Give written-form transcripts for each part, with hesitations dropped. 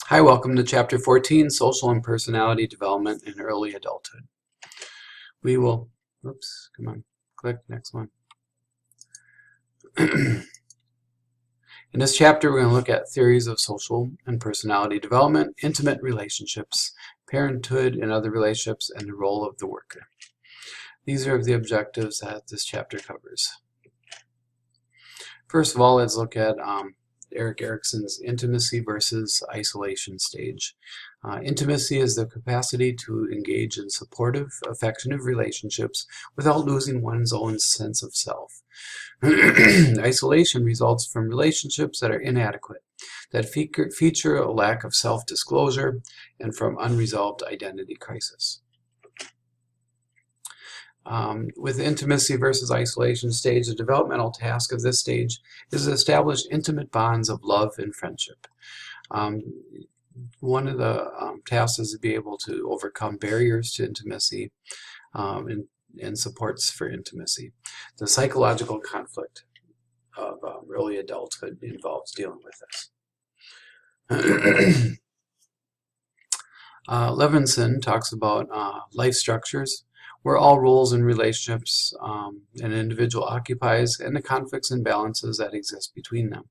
Hi, welcome to Chapter 14, Social and Personality Development in Early Adulthood. We will, oops, come on, click, next one. In this chapter, we're going to look at theories of social and personality development, intimate relationships, parenthood and other relationships, and the role of the worker. These are the objectives that this chapter covers. First of all, let's look at Erik Erikson's intimacy versus isolation stage. Intimacy is the capacity to engage in supportive, affectionate relationships without losing one's own sense of self. Isolation results from relationships that are inadequate, that feature a lack of self-disclosure, and from unresolved identity crisis. With intimacy versus isolation stage, the developmental task of this stage is to establish intimate bonds of love and friendship. One of the tasks is to be able to overcome barriers to intimacy and supports for intimacy. The psychological conflict of early adulthood involves dealing with this. Levinson talks about life structures, where all roles and relationships an individual occupies and the conflicts and balances that exist between them.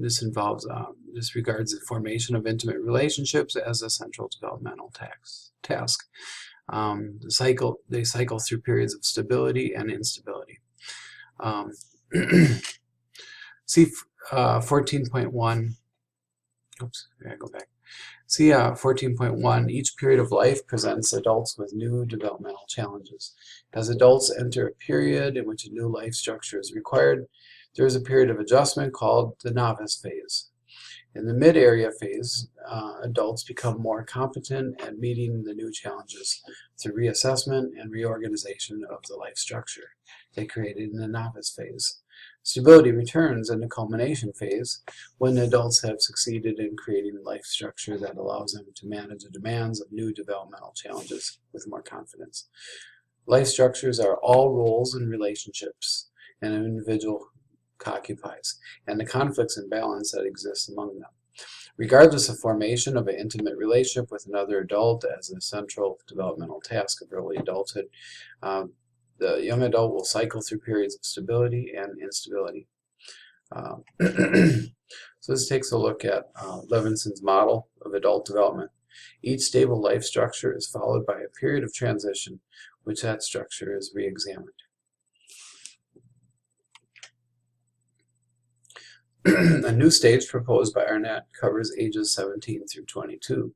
This regards the formation of intimate relationships as a central developmental task. They cycle through periods of stability and instability. See 14.1. Oops, I gotta go back. See 14.1, each period of life presents adults with new developmental challenges. As adults enter a period in which a new life structure is required, there is a period of adjustment called the novice phase. In the mid-area phase, adults become more competent at meeting the new challenges through reassessment and reorganization of the life structure they created in the novice phase. Stability returns in the culmination phase when adults have succeeded in creating a life structure that allows them to manage the demands of new developmental challenges with more confidence. Life structures are all roles and relationships an individual occupies, and the conflicts and balance that exist among them. Regardless of formation of an intimate relationship with another adult as a central developmental task of early adulthood, the young adult will cycle through periods of stability and instability. So this takes a look at Levinson's model of adult development. Each stable life structure is followed by a period of transition, which that structure is re-examined. A new stage proposed by Arnett covers ages 17 through 22.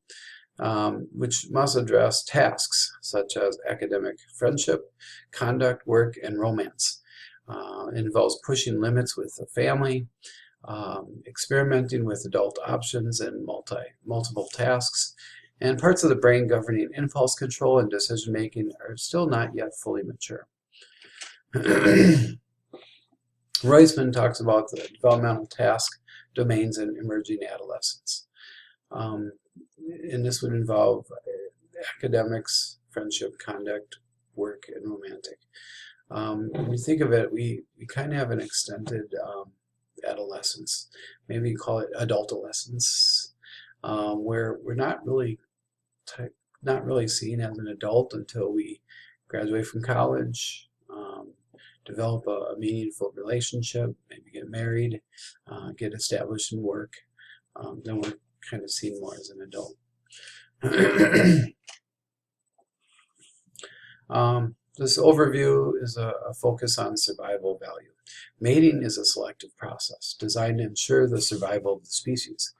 Which must address tasks such as academic, friendship, conduct, work, and romance. It involves pushing limits with the family, experimenting with adult options and multiple tasks, and parts of the brain governing impulse control and decision making are still not yet fully mature. Reisman talks about the developmental task domains in emerging adolescence. And this would involve academics, friendship, conduct, work, and romantic. When you think of it, we kind of have an extended adolescence. Maybe you call it adultolescence, where we're not really seen as an adult until we graduate from college, develop a meaningful relationship, maybe get married, get established in work. Then we're kind of seen more as an adult. This overview is a focus on survival value. Mating is a selective process designed to ensure the survival of the species.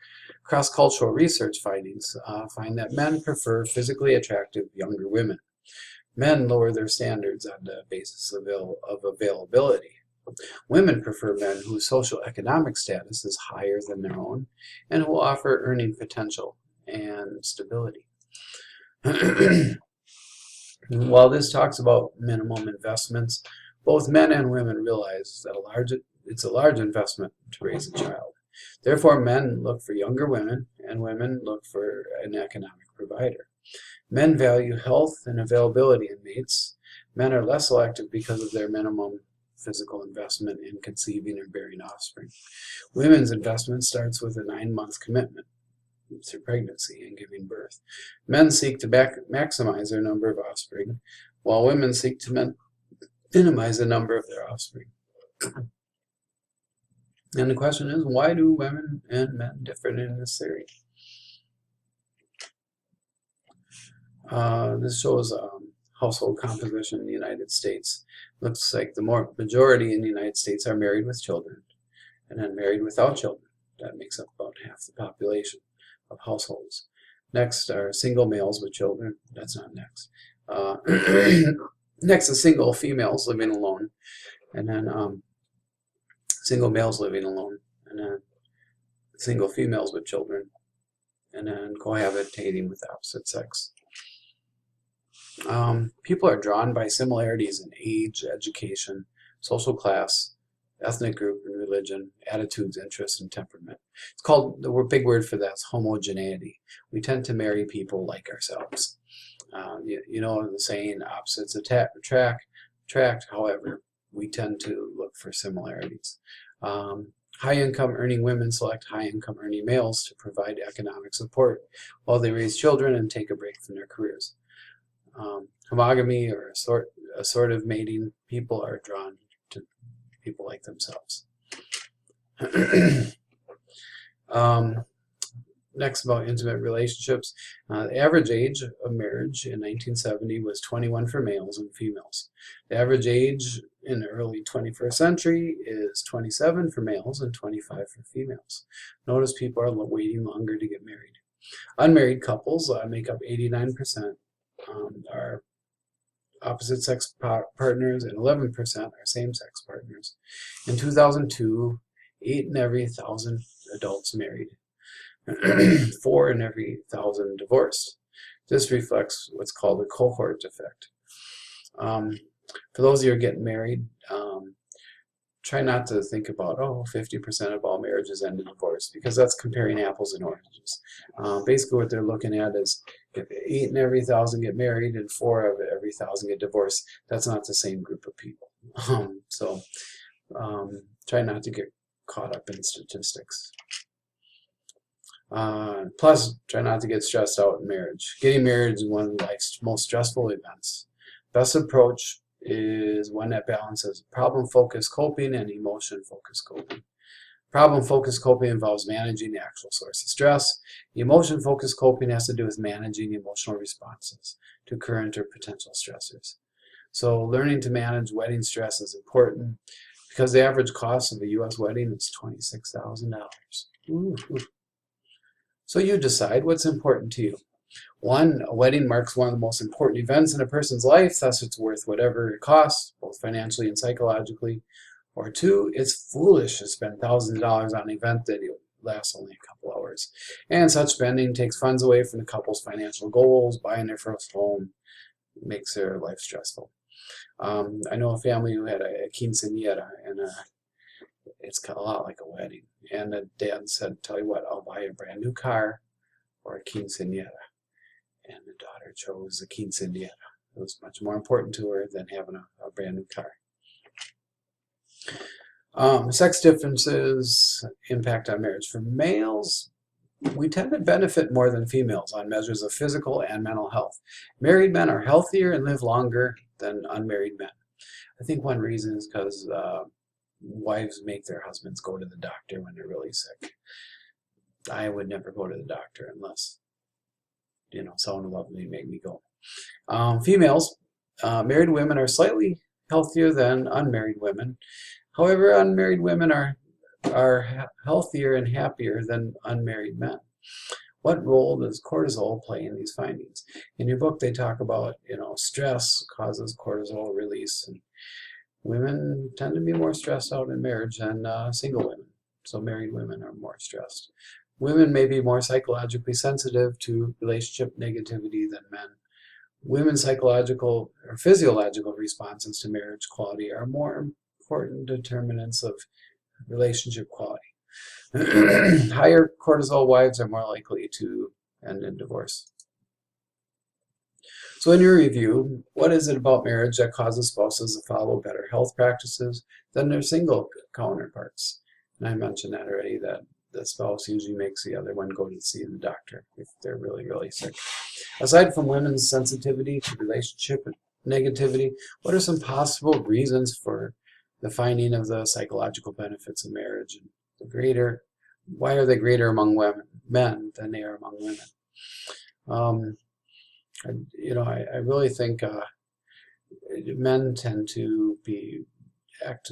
Cross-cultural research findings find that men prefer physically attractive younger women. Men lower their standards on the basis of availability. Women prefer men whose social economic status is higher than their own and who offer earning potential and stability. While this talks about minimum investments, both men and women realize that it's a large investment to raise a child. Therefore, men look for younger women and women look for an economic provider. Men value health and availability in mates. Men are less selective because of their minimum physical investment in conceiving and bearing offspring. Women's investment starts with a 9-month commitment. through pregnancy and giving birth. Men seek to maximize their number of offspring, while women seek to minimize the number of their offspring. And the question is, why do women and men differ in this theory? This shows household composition in the United States. Looks like the majority in the United States are married with children, and then married without children. That makes up about half the population of households. Next are single males with children. That's not next. Next is single females living alone, and then single males living alone, and then single females with children, and then cohabitating with the opposite sex. People are drawn by similarities in age, education, social class, ethnic group and religion, attitudes, interests, and temperament. It's called, the big word for that is homogeneity. We tend to marry people like ourselves. You know the saying, opposites attract, however, we tend to look for similarities. High-income earning women select high-income earning males to provide economic support while they raise children and take a break from their careers. Homogamy or assortative mating, people are drawn to people like themselves. Next, about intimate relationships. The average age of marriage in 1970 was 21 for males and females. The average age in the early 21st century is 27 for males and 25 for females. Notice people are waiting longer to get married. Unmarried couples make up 89%. Are opposite sex partners, and 11% are same-sex partners. In 2002, 8 in every 1,000 adults married, 4 in every 1,000 divorced. This reflects what's called a cohort effect. For those of you who are getting married, try not to think about, 50% of all marriages end in divorce, because that's comparing apples and oranges. Basically what they're looking at is if 8 in every 1,000 get married and 4 of every 1,000 get divorced, that's not the same group of people. Try not to get caught up in statistics. Plus, try not to get stressed out in marriage. Getting married is one of life's most stressful events. Best approach is one that balances problem-focused coping and emotion-focused coping. Problem-focused coping involves managing the actual source of stress. Emotion-focused coping has to do with managing emotional responses to current or potential stressors. So learning to manage wedding stress is important because the average cost of a U.S. wedding is $26,000. So you decide what's important to you. 1, a wedding marks one of the most important events in a person's life, thus it's worth whatever it costs, both financially and psychologically. Or 2, it's foolish to spend thousands of dollars on an event that lasts only a couple hours. And such spending takes funds away from the couple's financial goals, buying their first home, makes their life stressful. I know a family who had a quinceañera, and it's a lot like a wedding. And the dad said, tell you what, I'll buy you a brand new car or a quinceañera. And the daughter chose the quinceañera. It was much more important to her than having a brand new car. Sex differences impact on marriage. For males, we tend to benefit more than females on measures of physical and mental health. Married men are healthier and live longer than unmarried men. I think one reason is because wives make their husbands go to the doctor when they're really sick. I would never go to the doctor unless, someone loved me and made me go. Females, married women are slightly healthier than unmarried women. However, unmarried women are healthier and happier than unmarried men. What role does cortisol play in these findings? In your book, they talk about, stress causes cortisol release. And women tend to be more stressed out in marriage than single women. So married women are more stressed. Women may be more psychologically sensitive to relationship negativity than men. Women's psychological or physiological responses to marriage quality are more important determinants of relationship quality. Higher cortisol wives are more likely to end in divorce. So in your review, what is it about marriage that causes spouses to follow better health practices than their single counterparts? And I mentioned that already, that the spouse usually makes the other one go to see the doctor if they're really, really sick. Aside from women's sensitivity to relationship negativity, what are some possible reasons for the finding of the psychological benefits of marriage? And why are they greater among men than they are among women? I really think men tend to be act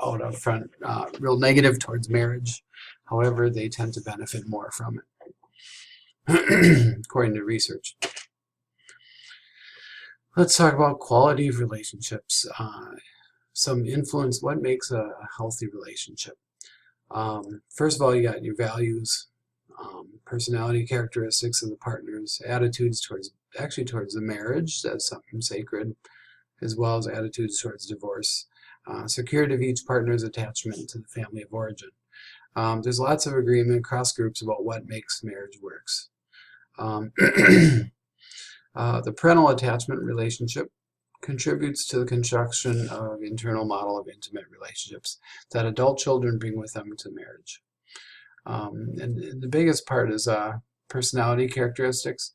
out up front, real negative towards marriage. However, they tend to benefit more from it, according to research. Let's talk about quality of relationships. Some influence, what makes a healthy relationship? First of all, you got your values, personality characteristics of the partners, attitudes towards the marriage as something sacred, as well as attitudes towards divorce, security of each partner's attachment to the family of origin. There's lots of agreement across groups about what makes marriage works. The parental attachment relationship contributes to the construction of internal model of intimate relationships that adult children bring with them to marriage. And the biggest part is personality characteristics.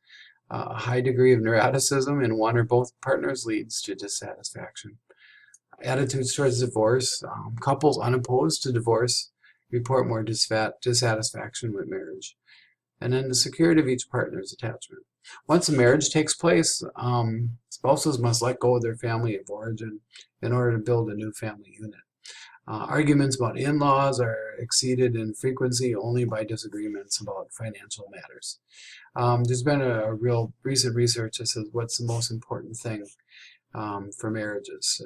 A high degree of neuroticism in one or both partners leads to dissatisfaction. Attitudes towards divorce. Couples unopposed to divorce report more dissatisfaction with marriage. And then the security of each partner's attachment. Once a marriage takes place, spouses must let go of their family of origin in order to build a new family unit. Arguments about in-laws are exceeded in frequency only by disagreements about financial matters. There's been a real recent research that says what's the most important thing for marriages.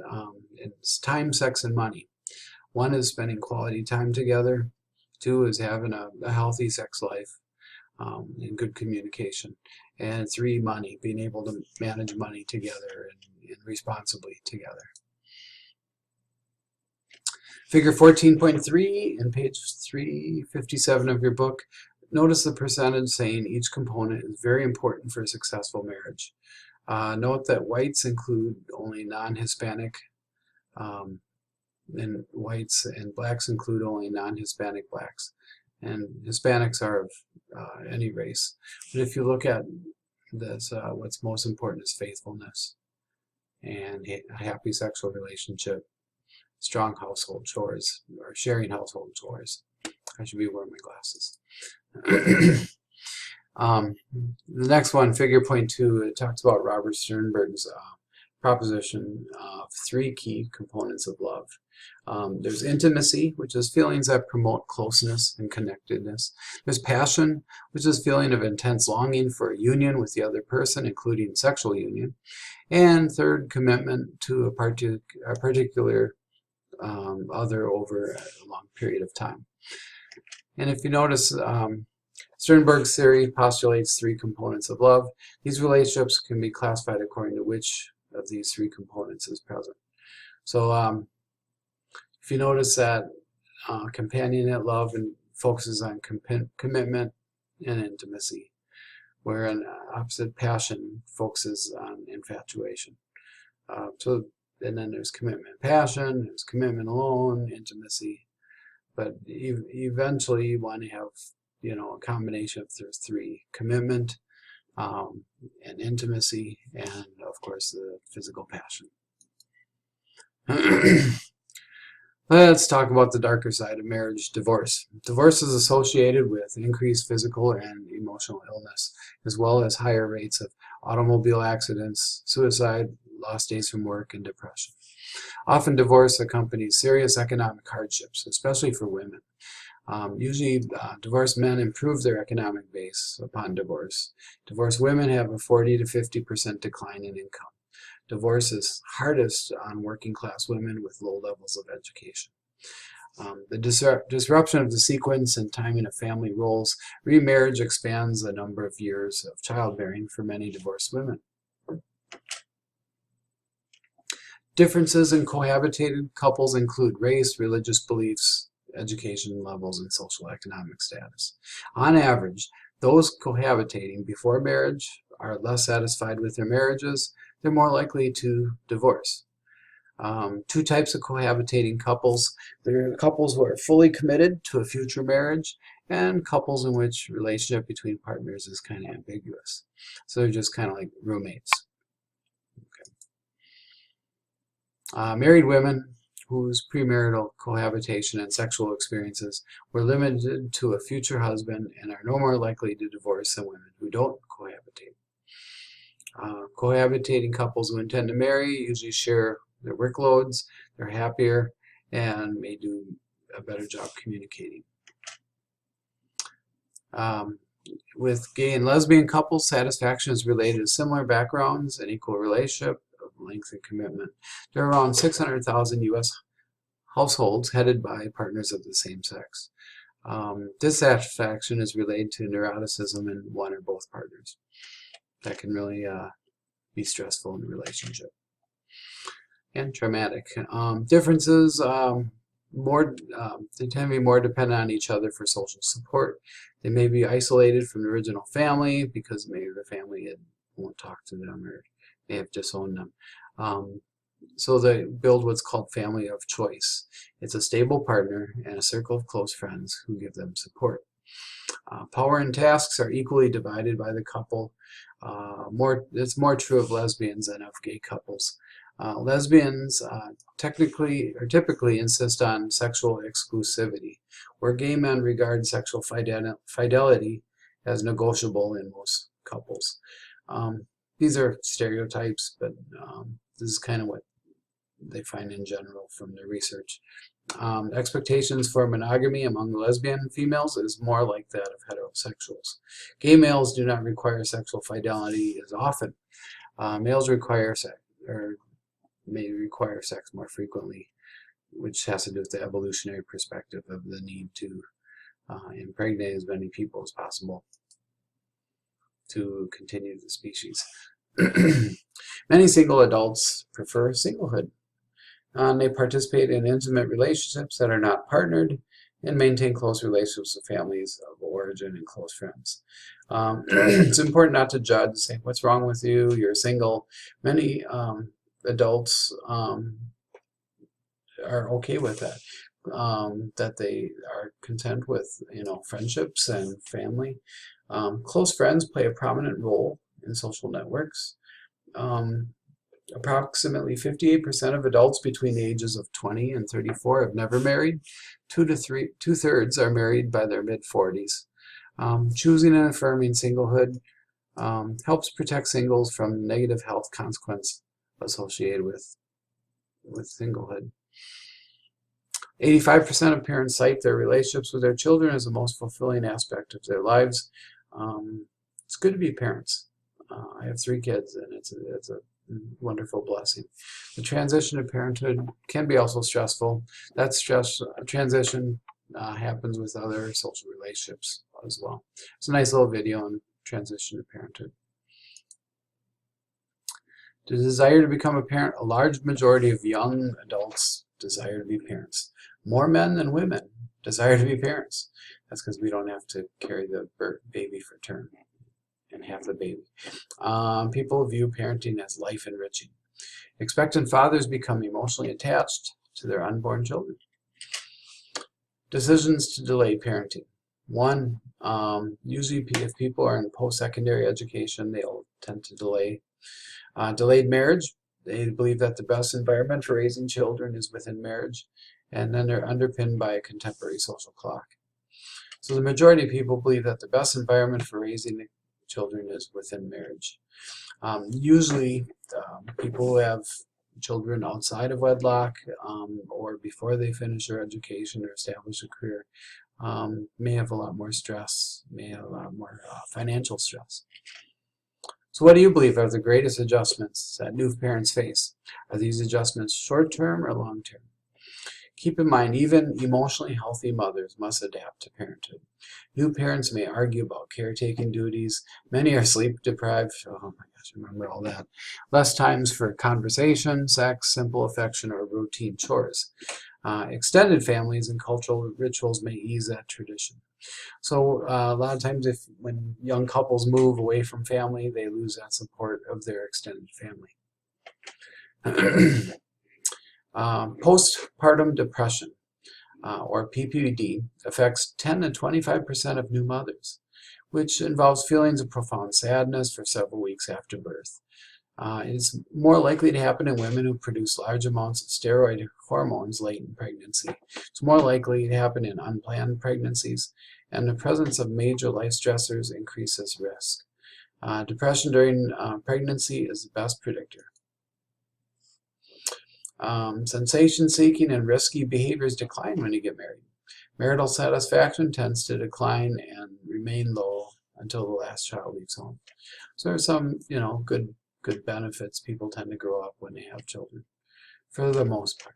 It's time, sex, and money. One is spending quality time together. Two is having a healthy sex life and good communication. And three, money, being able to manage money together and responsibly together. Figure 14.3 in page 357 of your book. Notice the percentage saying each component is very important for a successful marriage. Note that whites include only non-Hispanic, and whites and blacks include only non-Hispanic blacks. And Hispanics are of any race. But if you look at this, what's most important is faithfulness and a happy sexual relationship, strong household chores, or sharing household chores. I should be wearing my glasses. The next one, figure point 2, it talks about Robert Sternberg's proposition of 3 key components of love. There's intimacy, which is feelings that promote closeness and connectedness. There's passion, which is feeling of intense longing for a union with the other person, including sexual union. And third, commitment to a particular other over a long period of time. And if you notice, Sternberg's theory postulates 3 components of love. These relationships can be classified according to which of these 3 components is present. So if you notice that companionate love focuses on commitment and intimacy, where an opposite passion focuses on infatuation. And then there's commitment, passion, there's commitment alone, intimacy. But eventually you want to have, a combination of those 3: commitment, and intimacy, and of course the physical passion. Let's talk about the darker side of marriage, divorce. Divorce is associated with increased physical and emotional illness, as well as higher rates of automobile accidents, suicide, lost days from work, and depression. Often divorce accompanies serious economic hardships, especially for women. Usually divorced men improve their economic base upon divorce. Divorced women have a 40 to 50% decline in income. Divorce is hardest on working class women with low levels of education. The disruption of the sequence and timing of family roles, remarriage expands the number of years of childbearing for many divorced women. Differences in cohabitated couples include race, religious beliefs, education levels, and social economic status. On average, those cohabitating before marriage are less satisfied with their marriages. They're more likely to divorce. Two types of cohabitating couples. There are couples who are fully committed to a future marriage, and couples in which relationship between partners is kind of ambiguous. So they're just kind of like roommates. Married women whose premarital cohabitation and sexual experiences were limited to a future husband and are no more likely to divorce than women who don't cohabitate. Cohabitating couples who intend to marry usually share their workloads, they're happier, and may do a better job communicating. With gay and lesbian couples, satisfaction is related to similar backgrounds and equal relationship of length and commitment. There are around 600,000 U.S. households headed by partners of the same sex. Dissatisfaction is related to neuroticism in one or both partners. That can really be stressful in a relationship. And traumatic. Differences, they tend to be more dependent on each other for social support. They may be isolated from the original family because maybe the family won't talk to them or may have disowned them. So they build what's called family of choice. It's a stable partner and a circle of close friends who give them support. Power and tasks are equally divided by the couple. It's more true of lesbians than of gay couples. Lesbians typically insist on sexual exclusivity, where gay men regard sexual fidelity as negotiable in most couples. These are stereotypes, but this is kind of what they find in general from their research. Expectations for monogamy among lesbian females is more like that of heterosexuals. Gay males do not require sexual fidelity as often. Males may require sex more frequently, which has to do with the evolutionary perspective of the need to impregnate as many people as possible to continue the species. Many single adults prefer singlehood. They participate in intimate relationships that are not partnered and maintain close relationships with families of origin and close friends. It's important not to judge, say, what's wrong with you? You're single. Many adults are okay with that, that they are content with, friendships and family. Close friends play a prominent role in social networks. Approximately 58% of adults between the ages of 20 and 34 have never married. Two-thirds are married by their mid-40s. Choosing and affirming singlehood helps protect singles from negative health consequences associated with singlehood. 85% of parents cite their relationships with their children as the most fulfilling aspect of their lives. It's good to be parents. I have 3 kids, and it's a wonderful blessing. The transition to parenthood can be also stressful. That transition happens with other social relationships as well. It's a nice little video on transition to parenthood. The desire to become a parent, a large majority of young adults desire to be parents. More men than women desire to be parents. That's because we don't have to carry the baby for term and have the baby. People view parenting as life enriching. Expectant fathers become emotionally attached to their unborn children. Decisions to delay parenting. 1, usually if people are in post-secondary education, they'll tend to delay. Delayed marriage. They believe that the best environment for raising children is within marriage, and then they're underpinned by a contemporary social clock. So the majority of people believe that the best environment for raising children is within marriage. Usually people who have children outside of wedlock or before they finish their education or establish a career may have a lot more stress, may have a lot more financial stress. So what do you believe are the greatest adjustments that new parents face? Are these adjustments short-term or long-term? Keep in mind, even emotionally healthy mothers must adapt to parenthood. New parents may argue about caretaking duties. Many are sleep deprived. Oh my gosh, remember all that. Less times for conversation, sex, simple affection, or routine chores. Extended families and cultural rituals may ease that tradition. So a lot of times when young couples move away from family, they lose that support of their extended family. Postpartum depression, or PPD, affects 10 to 25% of new mothers, which involves feelings of profound sadness for several weeks after birth. It's more likely to happen in women who produce large amounts of steroid hormones late in pregnancy. It's more likely to happen in unplanned pregnancies, and the presence of major life stressors increases risk. Depression during pregnancy is the best predictor. Sensation-seeking and risky behaviors decline when you get married. Marital satisfaction tends to decline and remain low until the last child leaves home. So there's some, good benefits. People tend to grow up when they have children, for the most part.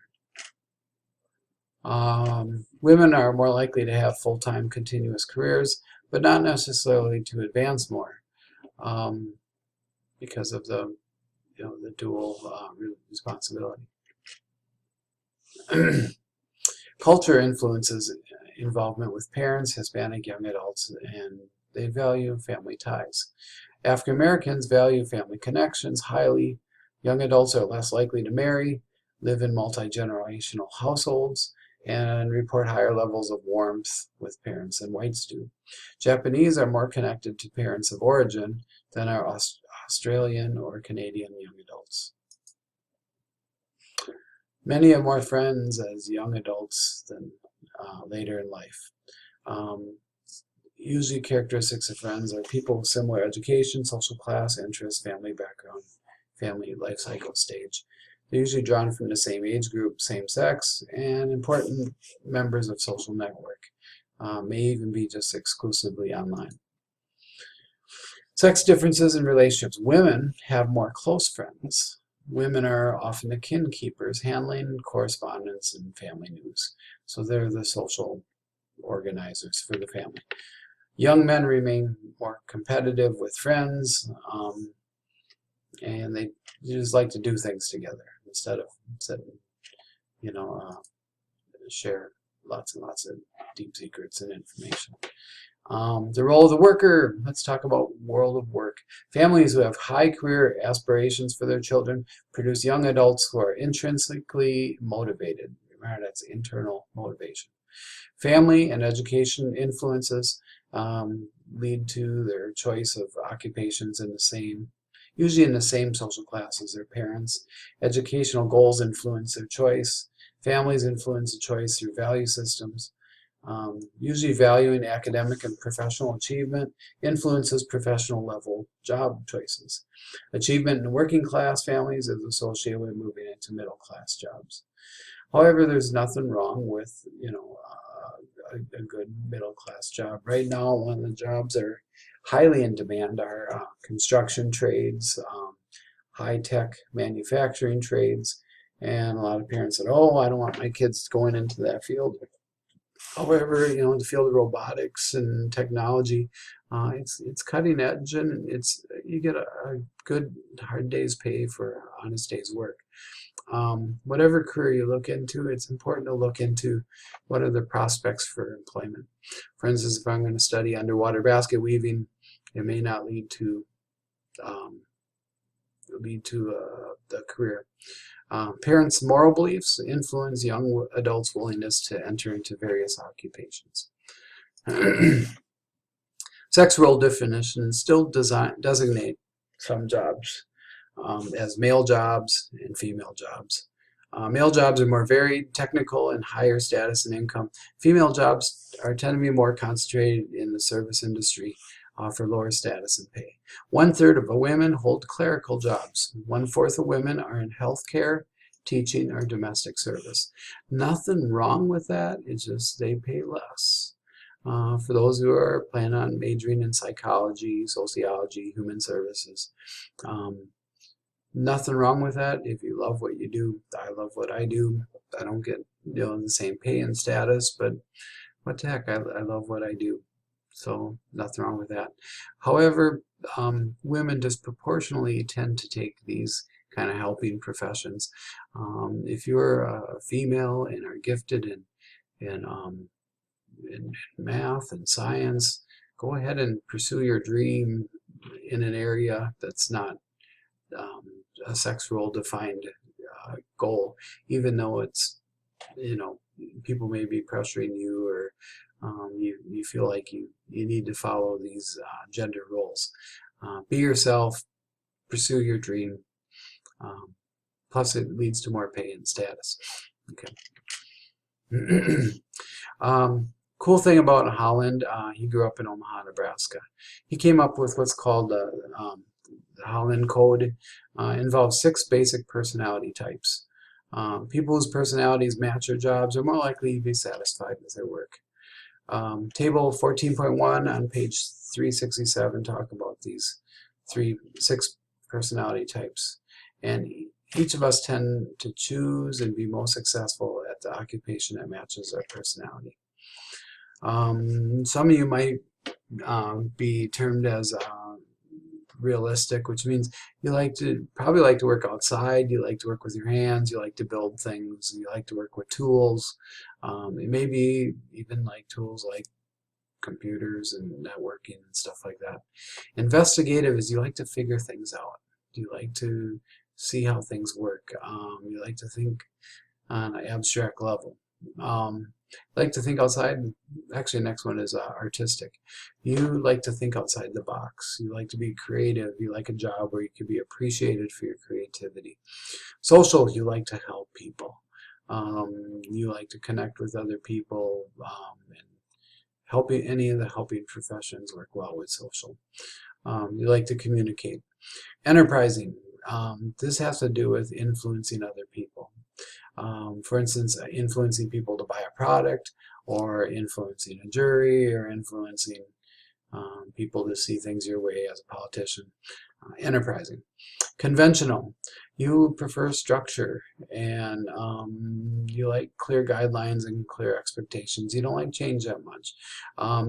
Women are more likely to have full-time continuous careers, but not necessarily to advance more, because of the dual responsibility. Culture influences involvement with parents, Hispanic young adults, and they value family ties. African Americans value family connections highly. Young adults are less likely to marry, live in multi-generational households, and report higher levels of warmth with parents than whites do. Japanese are more connected to parents of origin than are Australian or Canadian young adults. Many have more friends as young adults than later in life. Usually characteristics of friends are people with similar education, social class, interests, family background, family life cycle stage. They're usually drawn from the same age group, same sex, and important members of social network. May even be just exclusively online. Sex differences in relationships. Women have more close friends. Women are often the kin keepers, handling correspondence and family news. So they're the social organizers for the family. Young men remain more competitive with friends, and they just like to do things together instead of sitting, share lots and lots of deep secrets and information. The role of the worker. Let's talk about world of work. Families who have high career aspirations for their children produce young adults who are intrinsically motivated. Remember, that's internal motivation. Family and education influences lead to their choice of occupations usually in the same social class as their parents. Educational goals influence their choice. Families influence the choice through value systems. Usually valuing academic and professional achievement influences professional level job choices. Achievement in working class families is associated with moving into middle class jobs. However, there's nothing wrong with a good middle class job. Right now, one of the jobs that are highly in demand are construction trades, high-tech manufacturing trades, and a lot of parents said, "Oh, I don't want my kids going into that field." However, the field of robotics and technology, it's cutting edge, and you get a good hard day's pay for an honest day's work. Whatever career you look into, it's important to look into what are the prospects for employment. For instance, if I'm going to study underwater basket weaving, it may not lead to the career. Parents' moral beliefs influence young adults' willingness to enter into various occupations. Sex role definitions still designate some jobs as male jobs and female jobs. Male jobs are more varied, technical, and higher status and income. Female jobs tend to be more concentrated in the service industry, offer lower status and pay. 1/3 of women hold clerical jobs. 1/4 of women are in healthcare, teaching, or domestic service. Nothing wrong with that, it's just they pay less. For those who are planning on majoring in psychology, sociology, human services, nothing wrong with that. If you love what you do, I love what I do. I don't get the same pay and status, but what the heck, I love what I do. So nothing wrong with that. However, women disproportionately tend to take these kind of helping professions. If you're a female and are gifted in math and science, go ahead and pursue your dream in an area that's not a sex role defined goal, even though it's, you know, people may be pressuring you, or you feel like you need to follow these gender roles. Be yourself, pursue your dream. Plus, it leads to more pay and status. Okay. Cool thing about Holland, he grew up in Omaha, Nebraska. He came up with what's called the Holland Code. Involves 6 basic personality types. People whose personalities match their jobs are more likely to be satisfied with their work. Table 14.1 on page 367 talk about these 6 personality types. And each of us tend to choose and be most successful at the occupation that matches our personality. Some of you might be termed as realistic, which means you probably like to work outside, you like to work with your hands, you like to build things, you like to work with tools. It may be even like tools like computers and networking and stuff like that. Investigative is you like to figure things out. You like to see how things work. You like to think on an abstract level. Like to think outside. Actually, next one is artistic. You like to think outside the box. You like to be creative. You like a job where you can be appreciated for your creativity. Social, you like to help people. You like to connect with other people, and helping. Any of the helping professions work well with social. You like to communicate. Enterprising. This has to do with influencing other people. For instance, influencing people to buy a product, or influencing a jury, or influencing people to see things your way as a politician. Enterprising. Conventional. You prefer structure, and you like clear guidelines and clear expectations. You don't like change that much.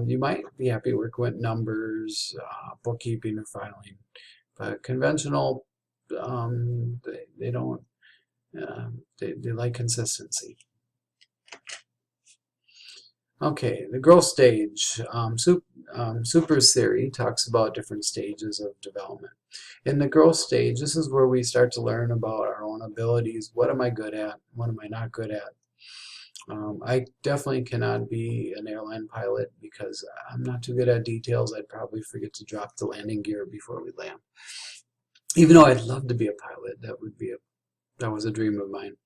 You might be happy working with numbers, bookkeeping, or filing. But conventional, they don't. They like consistency. Okay, the growth stage. Super's theory talks about different stages of development. In the growth stage, this is where we start to learn about our own abilities. What am I good at? What am I not good at? I definitely cannot be an airline pilot because I'm not too good at details. I'd probably forget to drop the landing gear before we land. Even though I'd love to be a pilot, that was a dream of mine.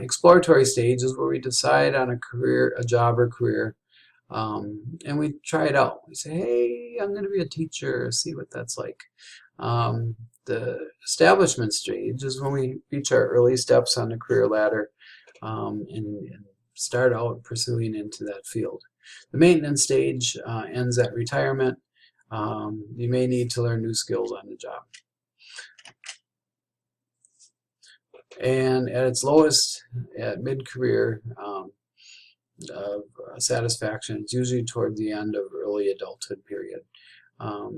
Exploratory stage is where we decide on a job or career, and we try it out. We say, hey, I'm going to be a teacher, see what that's like. The establishment stage is when we reach our early steps on the career ladder, and start out pursuing into that field. The maintenance stage ends at retirement. You may need to learn new skills on the job. And at its lowest, at mid-career of satisfaction, it's usually toward the end of early adulthood period.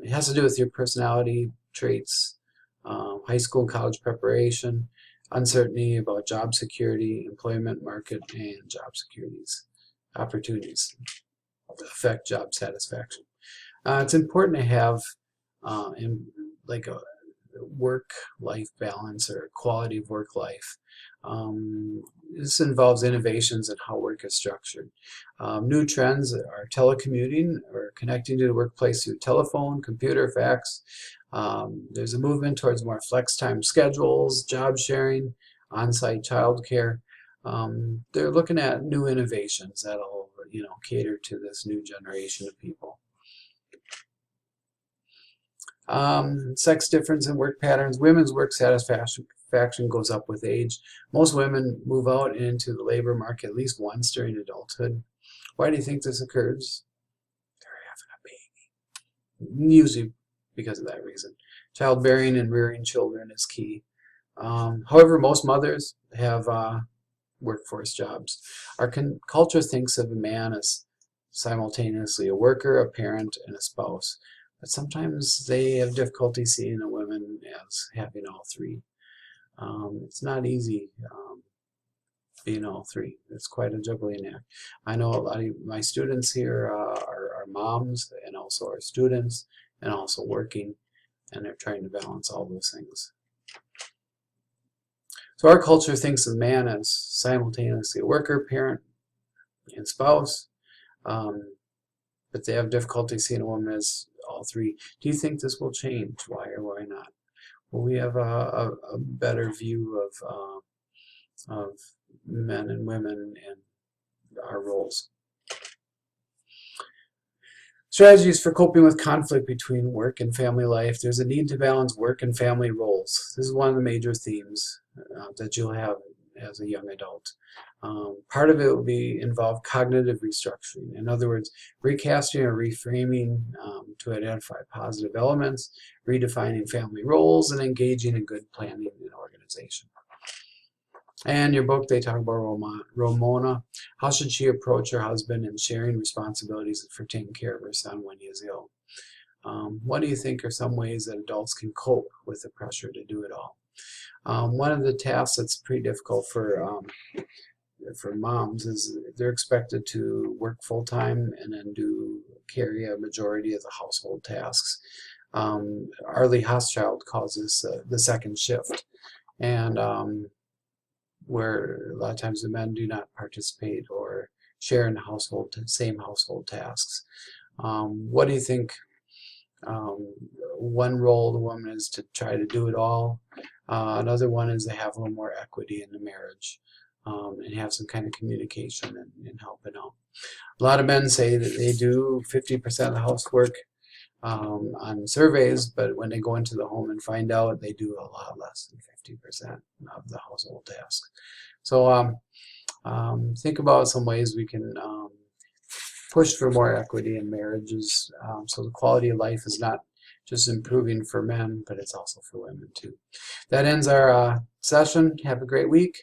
It has to do with your personality traits, high school and college preparation, uncertainty about job security, employment market, and job opportunities affect job satisfaction. It's important to have like a work-life balance or quality of work life. This involves innovations in how work is structured. New trends are telecommuting, or connecting to the workplace through telephone, computer, fax. There's a movement towards more flex time schedules, job sharing, on-site childcare. They're looking at new innovations that'll, cater to this new generation of people. Sex difference in work patterns. Women's work satisfaction goes up with age. Most women move out into the labor market at least once during adulthood. Why do you think this occurs? They're having a baby. Usually because of that reason. Childbearing and rearing children is key. However, most mothers have workforce jobs. Our culture thinks of a man as simultaneously a worker, a parent, and a spouse. But sometimes they have difficulty seeing a woman as having all three. It's not easy being all three. It's quite a juggling act. I know a lot of my students here are moms, and also are students, and also working, and they're trying to balance all those things. So our culture thinks of man as simultaneously a worker, parent, and spouse, but they have difficulty seeing a woman as all three. Do you think this will change? Why or why not? Well, we have a better view of men and women and our roles. Strategies for coping with conflict between work and family life. There's a need to balance work and family roles. This is one of the major themes that you'll have as a young adult. Part of it will involve cognitive restructuring. In other words, recasting or reframing to identify positive elements, redefining family roles, and engaging in good planning and organization. And your book, they talk about Ramona. How should she approach her husband in sharing responsibilities for taking care of her son when he is ill? What do you think are some ways that adults can cope with the pressure to do it all? One of the tasks that's pretty difficult for moms is they're expected to work full-time and then carry a majority of the household tasks. Arlie Hochschild calls this the second shift. And where a lot of times the men do not participate or share in the same household tasks. What do you think? One role of the woman is to try to do it all. Another one is to have a little more equity in the marriage and have some kind of communication and helping out. A lot of men say that they do 50% of the housework on surveys, but when they go into the home and find out, they do a lot less than 50% of the household tasks. So think about some ways we can push for more equity in marriages, so the quality of life is not just improving for men, but it's also for women too. That ends our session. Have a great week.